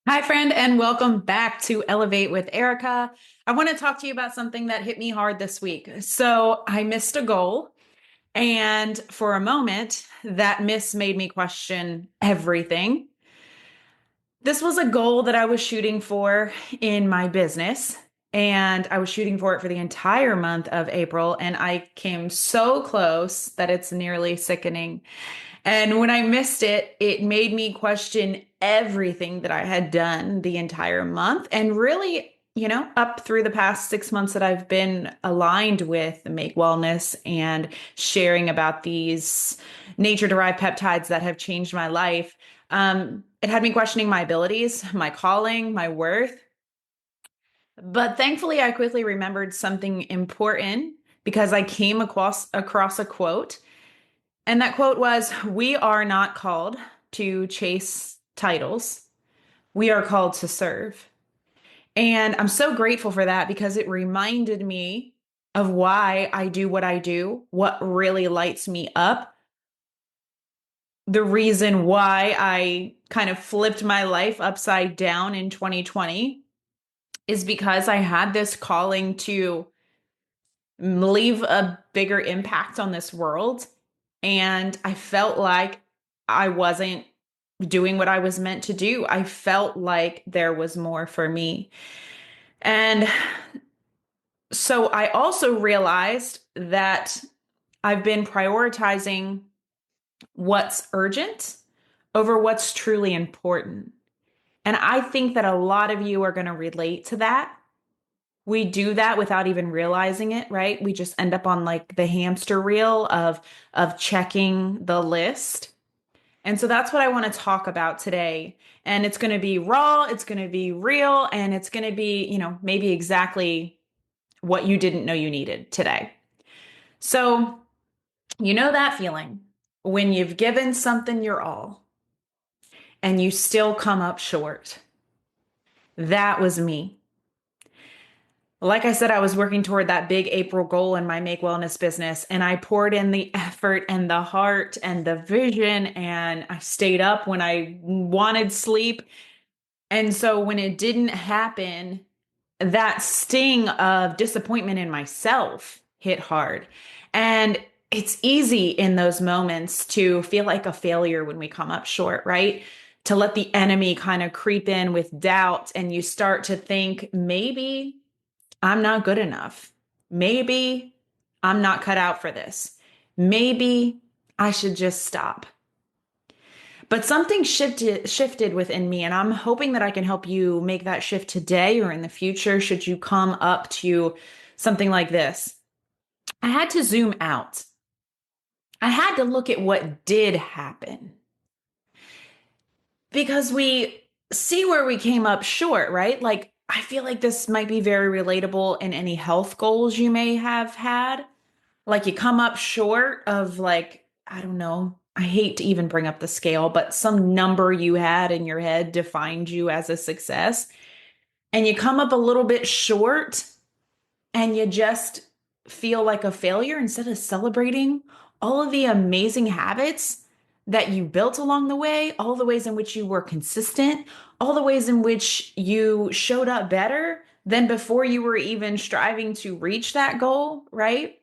Hi, friend, and welcome back to Elevate with Erica. I want to talk to you about something that hit me hard this week. So, I missed a goal, and for a moment, that miss made me question everything. This was a goal that I was shooting for in my business, and I was shooting for it for the entire month of April, and I came so close that it's nearly sickening. And when I missed it, it made me question everything that I had done the entire month. And really, up through the past 6 months that I've been aligned with Make Wellness and sharing about these nature-derived peptides that have changed my life, it had me questioning my abilities, my calling, my worth. But thankfully, I quickly remembered something important because I came across a quote, and that quote was, "We are not called to chase titles. We are called to serve." And I'm so grateful for that because it reminded me of why I do what I do, what really lights me up, the reason why I kind of flipped my life upside down in 2020 is because I had this calling to leave a bigger impact on this world. And I felt like I wasn't doing what I was meant to do. I felt like there was more for me. And so I also realized that I've been prioritizing what's urgent over what's truly important. And I think that a lot of you are going to relate to that. We do that without even realizing it, right? We just end up on like the hamster wheel of checking the list. And so that's what I want to talk about today. And it's going to be raw, it's going to be real, and it's going to be, maybe exactly what you didn't know you needed today. So, you know that feeling when you've given something your all and you still come up short. That was me. Like I said, I was working toward that big April goal in my Make Wellness business, and I poured in the effort and the heart and the vision, and I stayed up when I wanted sleep. And so when it didn't happen, that sting of disappointment in myself hit hard. And it's easy in those moments to feel like a failure when we come up short, right? To let the enemy kind of creep in with doubt, and you start to think, maybe I'm not good enough. Maybe I'm not cut out for this. Maybe I should just stop. But something shifted within me, and I'm hoping that I can help you make that shift today or in the future should you come up to something like this. I had to zoom out. I had to look at what did happen because we see where we came up short, right? Like, I feel like this might be very relatable in any health goals you may have had. Like, you come up short of, like, I don't know, I hate to even bring up the scale, but some number you had in your head defined you as a success. And you come up a little bit short and you just feel like a failure instead of celebrating all of the amazing habits that you built along the way, all the ways in which you were consistent, all the ways in which you showed up better than before you were even striving to reach that goal, right?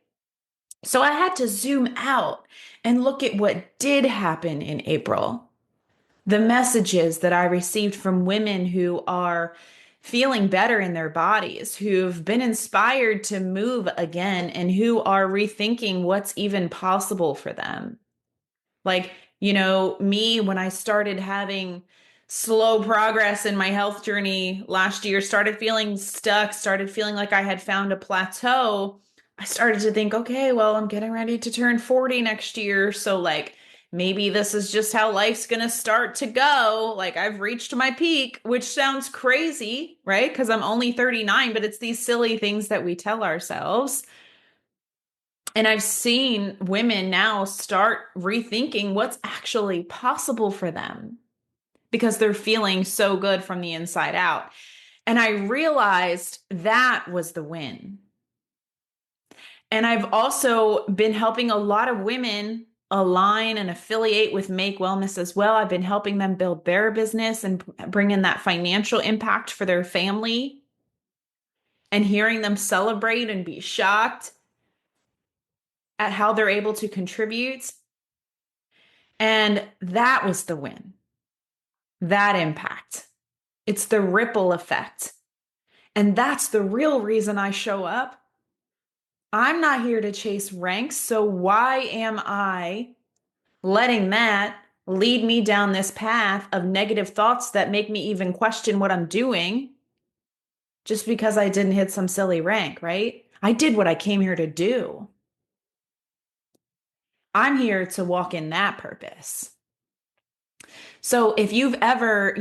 So I had to zoom out and look at what did happen in April. The messages that I received from women who are feeling better in their bodies, who've been inspired to move again, and who are rethinking what's even possible for them. Like, me, when I started having slow progress in my health journey last year, started feeling stuck, started feeling like I had found a plateau. I started to think, okay, well, I'm getting ready to turn 40 next year. So, like, maybe this is just how life's going to start to go. Like, I've reached my peak, which sounds crazy, right? Because I'm only 39, but it's these silly things that we tell ourselves. And I've seen women now start rethinking what's actually possible for them because they're feeling so good from the inside out. And I realized that was the win. And I've also been helping a lot of women align and affiliate with Make Wellness as well. I've been helping them build their business and bring in that financial impact for their family, and hearing them celebrate and be shocked at how they're able to contribute. And that was the win, that impact. It's the ripple effect. And that's the real reason I show up. I'm not here to chase ranks. So why am I letting that lead me down this path of negative thoughts that make me even question what I'm doing just because I didn't hit some silly rank, right? I did what I came here to do. I'm here to walk in that purpose. So if you've ever,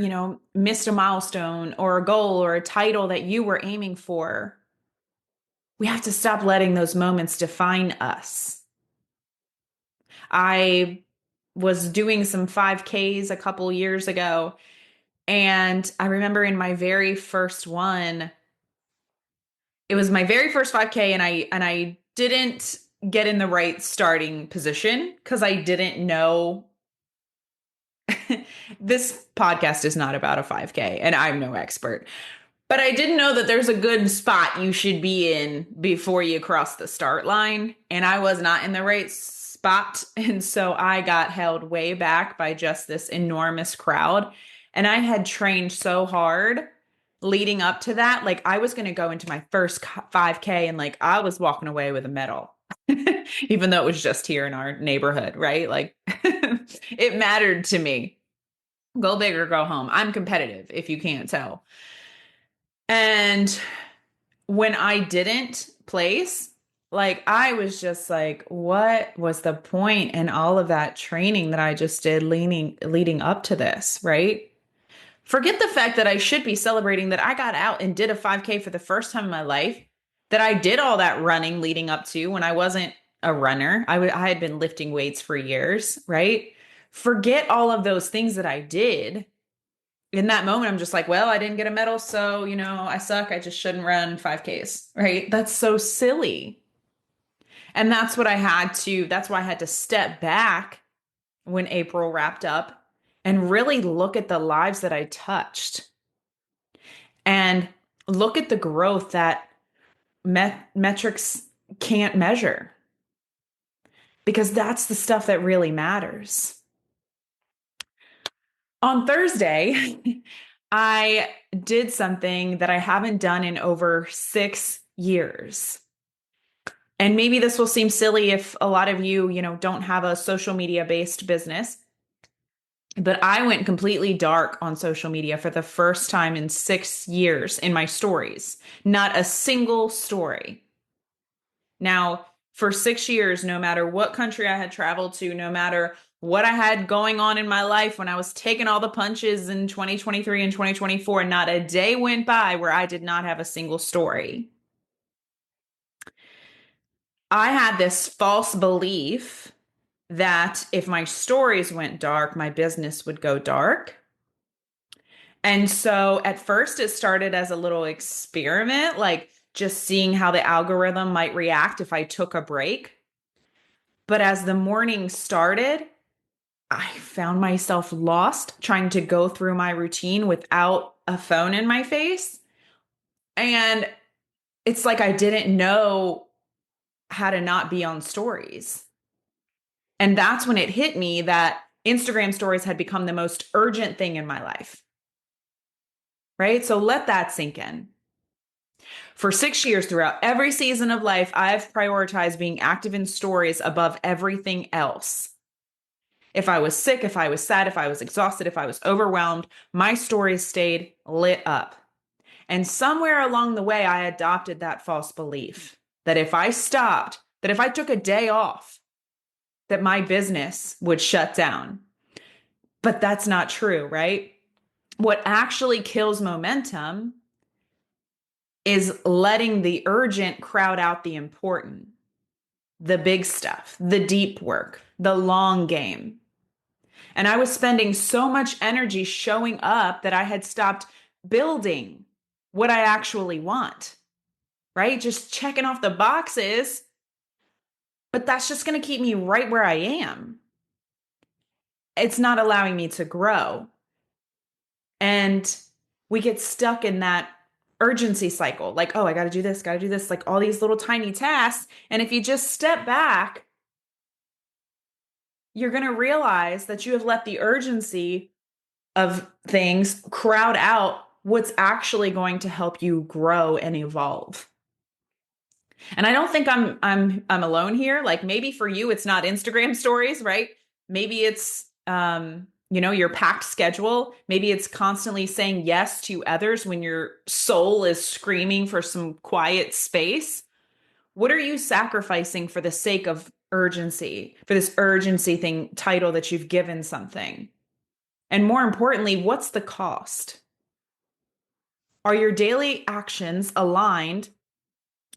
missed a milestone or a goal or a title that you were aiming for, we have to stop letting those moments define us. I was doing some 5Ks a couple years ago, and I remember in my very first one, it was my very first 5K, and I didn't get in the right starting position because I didn't know. This podcast is not about a 5K, and I'm no expert. But I didn't know that there's a good spot you should be in before you cross the start line. And I was not in the right spot. And so I got held way back by just this enormous crowd. And I had trained so hard leading up to that. Like, I was going to go into my first 5K, and like I was walking away with a medal, even though it was just here in our neighborhood, right? Like, it mattered to me. Go big or go home. I'm competitive, if you can't tell. And when I didn't place, like, I was just like, what was the point in all of that training that I just did leading up to this, right? Forget the fact that I should be celebrating that I got out and did a 5K for the first time in my life, that I did all that running leading up to when I wasn't a runner. I had been lifting weights for years, right? Forget all of those things that I did. In that moment, I'm just like, well, I didn't get a medal, so, I suck. I just shouldn't run 5Ks, right? That's so silly. And that's why I had to step back when April wrapped up and really look at the lives that I touched and look at the growth that metrics can't measure, because that's the stuff that really matters. On Thursday, I did something that I haven't done in over 6 years. And maybe this will seem silly if a lot of you, don't have a social media based business, but I went completely dark on social media for the first time in 6 years in my stories. Not a single story. Now, for 6 years, no matter what country I had traveled to, no matter what I had going on in my life, when I was taking all the punches in 2023 and 2024, not a day went by where I did not have a single story. I had this false belief that if my stories went dark, my business would go dark. And so at first it started as a little experiment, like just seeing how the algorithm might react if I took a break. But as the morning started, I found myself lost trying to go through my routine without a phone in my face. And it's like I didn't know how to not be on stories. And that's when it hit me that Instagram stories had become the most urgent thing in my life. Right? So let that sink in. For 6 years, throughout every season of life, I've prioritized being active in stories above everything else. If I was sick, if I was sad, if I was exhausted, if I was overwhelmed, my stories stayed lit up. And somewhere along the way, I adopted that false belief that if I stopped, that if I took a day off, that my business would shut down. But that's not true, right? What actually kills momentum is letting the urgent crowd out the important, the big stuff, the deep work, the long game. And I was spending so much energy showing up that I had stopped building what I actually want, right? Just checking off the boxes. But that's just going to keep me right where I am. it's not allowing me to grow. And we get stuck in that urgency cycle. Like, oh, I got to do this, like all these little tiny tasks. And if you just step back, you're going to realize that you have let the urgency of things crowd out what's actually going to help you grow and evolve. And I don't think I'm alone here. Like maybe for you it's not Instagram stories, right? Maybe it's your packed schedule. Maybe it's constantly saying yes to others when your soul is screaming for some quiet space. What are you sacrificing for the sake of urgency, for this urgency thing title that you've given something? And more importantly, what's the cost? Are your daily actions aligned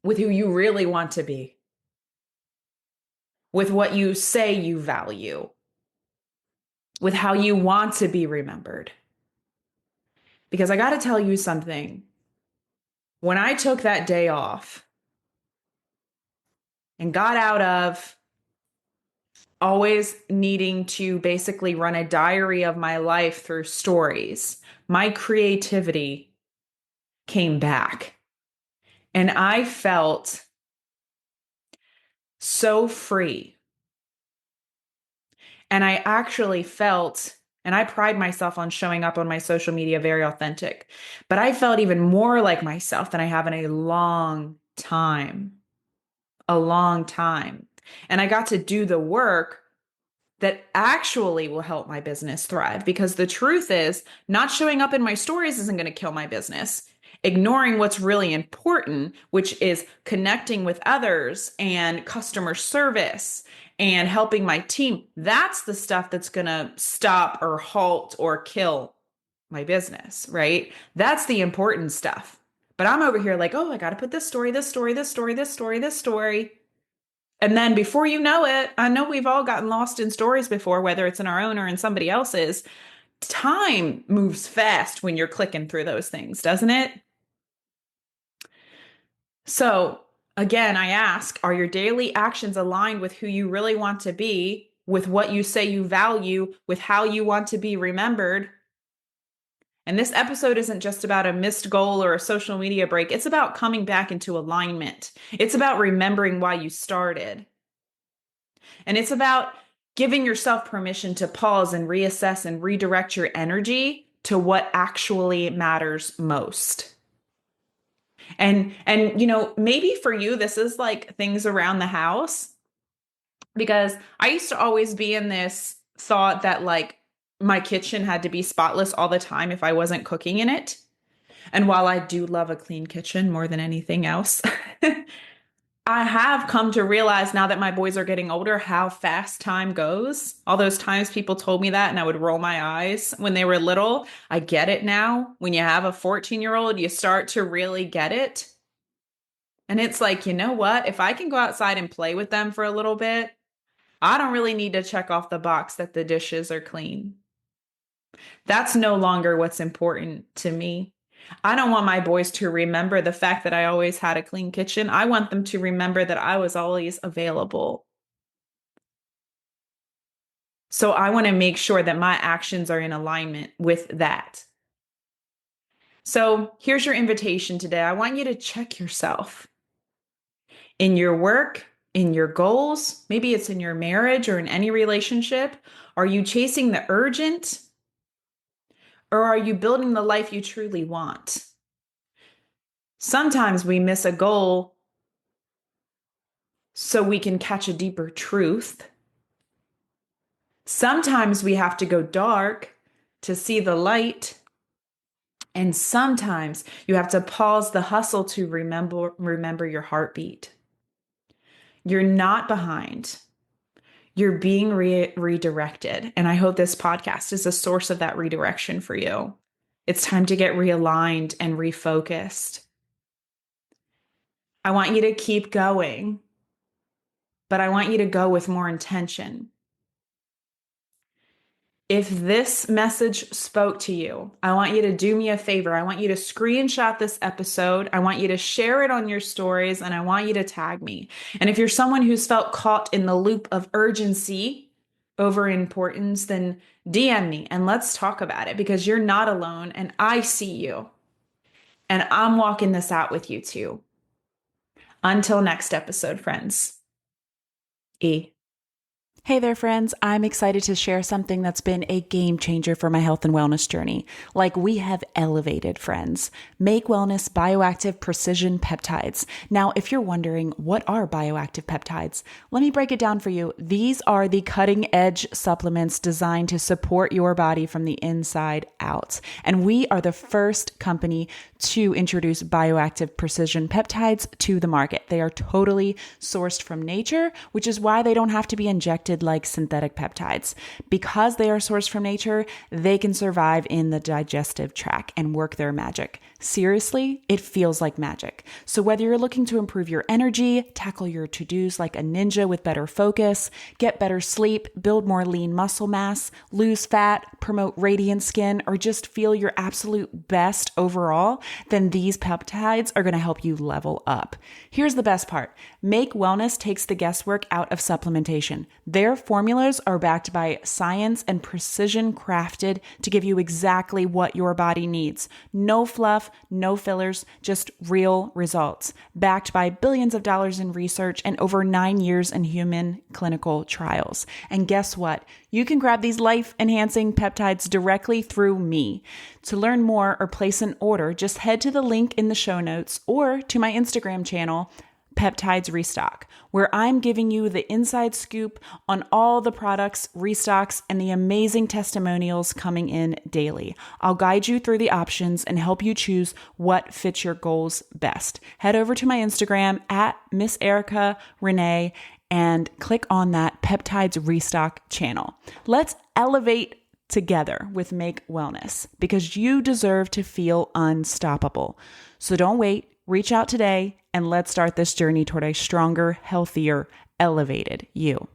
with who you really want to be, with what you say you value, with how you want to be remembered? Because I got to tell you something. When I took that day off and got out of always needing to basically run a diary of my life through stories, my creativity came back. And I felt so free. And I actually felt, and I pride myself on showing up on my social media very authentic, but I felt even more like myself than I have in a long time, a long time. And I got to do the work that actually will help my business thrive. Because the truth is, not showing up in my stories isn't going to kill my business. Ignoring what's really important, which is connecting with others and customer service and helping my team, that's the stuff that's going to stop or halt or kill my business, right? That's the important stuff. But I'm over here like, oh, I got to put this story, this story, this story, this story, this story. And then before you know it, I know we've all gotten lost in stories before, whether it's in our own or in somebody else's. Time moves fast when you're clicking through those things, doesn't it? So, again, I ask, are your daily actions aligned with who you really want to be, with what you say you value, with how you want to be remembered? And this episode isn't just about a missed goal or a social media break. It's about coming back into alignment. It's about remembering why you started. And it's about giving yourself permission to pause and reassess and redirect your energy to what actually matters most. And maybe for you this is like things around the house, because I used to always be in this thought that like my kitchen had to be spotless all the time if I wasn't cooking in it. And while I do love a clean kitchen more than anything else, I have come to realize now that my boys are getting older how fast time goes. All those times people told me that and I would roll my eyes when they were little. I get it now. When you have a 14-year-old, you start to really get it. And it's like, you know what? If I can go outside and play with them for a little bit, I don't really need to check off the box that the dishes are clean. That's no longer what's important to me. I don't want my boys to remember the fact that I always had a clean kitchen. I want them to remember that I was always available. So I want to make sure that my actions are in alignment with that. So here's your invitation today. I want you to check yourself in your work, in your goals. Maybe it's in your marriage or in any relationship. Are you chasing the urgent, or are you building the life you truly want? Sometimes we miss a goal so we can catch a deeper truth. Sometimes we have to go dark to see the light. And sometimes you have to pause the hustle to remember your heartbeat. You're not behind. You're being redirected. And I hope this podcast is a source of that redirection for you. It's time to get realigned and refocused. I want you to keep going, but I want you to go with more intention. If this message spoke to you, I want you to do me a favor. I want you to screenshot this episode. I want you to share it on your stories, and I want you to tag me. And if you're someone who's felt caught in the loop of urgency, over importance, then DM me and let's talk about it because you're not alone and I see you and I'm walking this out with you too. Until next episode, friends. E. Hey there, friends. I'm excited to share something that's been a game changer for my health and wellness journey. Like we have elevated, friends. Make Wellness Bioactive Precision Peptides. Now, if you're wondering what are bioactive peptides, let me break it down for you. These are the cutting edge supplements designed to support your body from the inside out. And we are the first company to introduce bioactive precision peptides to the market. They are totally sourced from nature, which is why they don't have to be injected like synthetic peptides. Because they are sourced from nature, they can survive in the digestive tract and work their magic. Seriously, it feels like magic. So whether you're looking to improve your energy, tackle your to-dos like a ninja with better focus, get better sleep, build more lean muscle mass, lose fat, promote radiant skin, or just feel your absolute best overall, then these peptides are going to help you level up. Here's the best part. Make Wellness takes the guesswork out of supplementation. Their formulas are backed by science and precision crafted to give you exactly what your body needs. No fluff, no fillers, just real results. Backed by billions of dollars in research and over 9 years in human clinical trials. And guess what? You can grab these life-enhancing peptides directly through me. To learn more or place an order, just head to the link in the show notes or to my Instagram channel, Peptides Restock, where I'm giving you the inside scoop on all the products, restocks, and the amazing testimonials coming in daily. I'll guide you through the options and help you choose what fits your goals best. Head over to my Instagram at Miss Erica Renee and click on that Peptides Restock channel. Let's elevate together with Make Wellness because you deserve to feel unstoppable. So don't wait. Reach out today and let's start this journey toward a stronger, healthier, elevated you.